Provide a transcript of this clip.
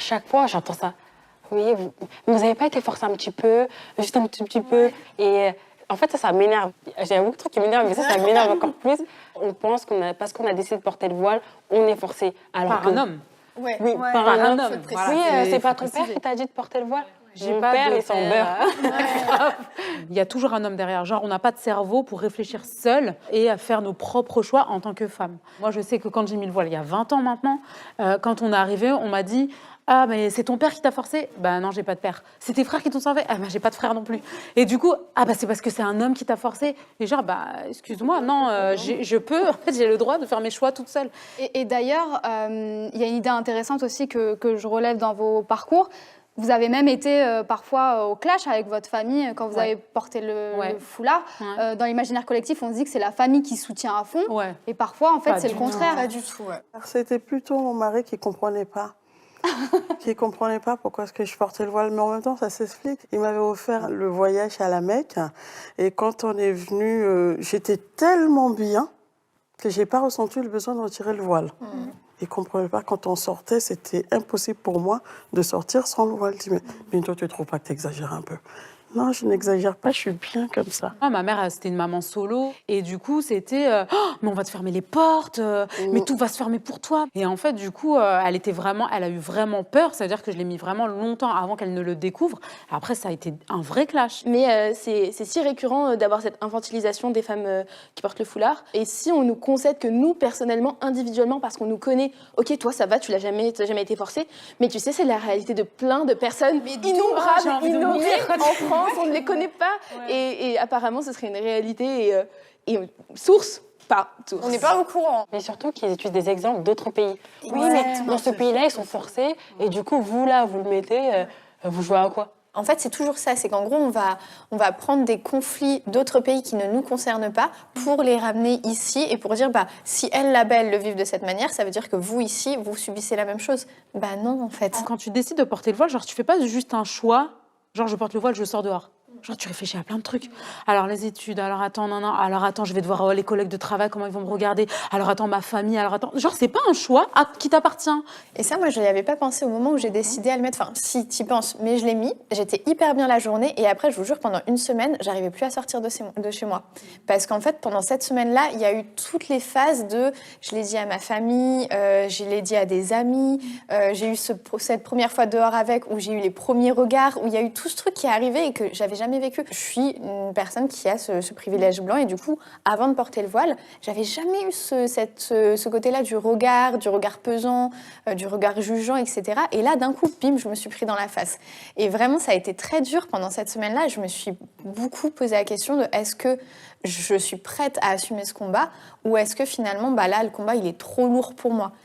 chaque fois, j'entends ça. Oui, vous n'avez pas été forcé un petit peu, juste un petit peu. Et en fait, ça m'énerve. J'ai beaucoup de trucs qui m'énervent, mais ça m'énerve encore plus. On pense parce qu'on a décidé de porter le voile, on est forcé. Alors Par un homme. Ouais. Oui, Ouais. par un homme. Voilà, Oui, c'est pas ton préciser. père qui t'a dit de porter le voile. J'ai Mon pas père, de il s'en père. beurre. Il y a toujours un homme derrière. Genre, on n'a pas de cerveau pour réfléchir seul et à faire nos propres choix en tant que femme. Moi, je sais que quand j'ai mis le voile, il y a 20 ans maintenant, quand on est arrivé, on m'a dit « Ah, mais c'est ton père qui t'a forcé ?» Ben non, j'ai pas de père. « C'est tes frères qui t'ont sauvé ?» Ah ben j'ai pas de frère non plus. Et du coup, ah ben c'est parce que c'est un homme qui t'a forcé. Et genre, bah excuse-moi, non, je peux, en fait, j'ai le droit de faire mes choix toute seule. Et d'ailleurs, il y a une idée intéressante aussi que je relève dans vos parcours. Vous avez même été parfois au clash avec votre famille quand vous avez porté le foulard. Dans l'imaginaire collectif, on se dit que c'est la famille qui soutient à fond. Et parfois, en fait, c'est le contraire. Pas du tout, C'était plutôt mon mari qui ne comprenait pas. Qui ne comprenait pas pourquoi est-ce que je portais le voile. Mais en même temps, ça s'explique. Il m'avait offert le voyage à la Mecque. Et quand on est venu, j'étais tellement bien que je n'ai pas ressenti le besoin de retirer le voile. Il ne comprenait pas. Quand on sortait, c'était impossible pour moi de sortir sans le voile. Il dit, mais toi, tu ne trouves pas que tu exagères un peu? Non, je n'exagère pas, je suis bien comme ça. Ma mère, c'était une maman solo. Et du coup, c'était mais on va te fermer les portes, mais tout va se fermer pour toi. Et en fait, du coup, elle a eu vraiment peur. C'est-à-dire que je l'ai mis vraiment longtemps avant qu'elle ne le découvre. Après, ça a été un vrai clash. Mais c'est si récurrent d'avoir cette infantilisation des femmes qui portent le foulard. Et si on nous concède que nous, personnellement, individuellement, parce qu'on nous connaît, ok, toi, ça va, tu n'as jamais été forcée. Mais tu sais, c'est la réalité de plein de personnes innombrables, innombrables en France. On ne les connaît pas. Et apparemment, ce serait une réalité et source. Pas tous. On n'est pas au courant. Mais surtout qu'ils utilisent des exemples d'autres pays. Oui, mais dans ce pays-là, ils sont forcés. Et du coup, vous, là, vous le mettez, vous jouez à quoi? En fait, c'est toujours ça. C'est qu'en gros, on va prendre des conflits d'autres pays qui ne nous concernent pas pour les ramener ici et pour dire, si elles, là-bas, elles le vivent de cette manière, ça veut dire que vous, ici, vous subissez la même chose. Non, en fait. Quand tu décides de porter le voile, genre, tu fais pas juste un choix. Genre, je porte le voile, je sors dehors. Genre, tu réfléchis à plein de trucs. Alors, les études, alors attends, non. Alors, attends, je vais devoir les collègues de travail, comment ils vont me regarder. Alors, attends, ma famille, alors attends. Genre, c'est pas un choix qui t'appartient. Et ça, moi, je n'y avais pas pensé au moment où j'ai décidé à le mettre. Enfin, si, t'y penses, mais je l'ai mis. J'étais hyper bien la journée. Et après, je vous jure, pendant une semaine, j'arrivais plus à sortir de chez moi. Parce qu'en fait, pendant cette semaine-là, il y a eu toutes les phases de... Je l'ai dit à ma famille, je l'ai dit à des amis. J'ai eu cette première fois dehors avec, où j'ai eu les premiers regards, où il y a eu tout ce truc qui est arrivé et que j'avais jamais vécu. Je suis une personne qui a ce privilège blanc et du coup, avant de porter le voile, j'avais jamais eu ce côté-là du regard pesant, du regard jugeant, etc. Et là, d'un coup, bim, je me suis pris dans la face. Et vraiment, ça a été très dur pendant cette semaine-là. Je me suis beaucoup posé la question de est-ce que je suis prête à assumer ce combat ou est-ce que finalement, là, le combat, il est trop lourd pour moi.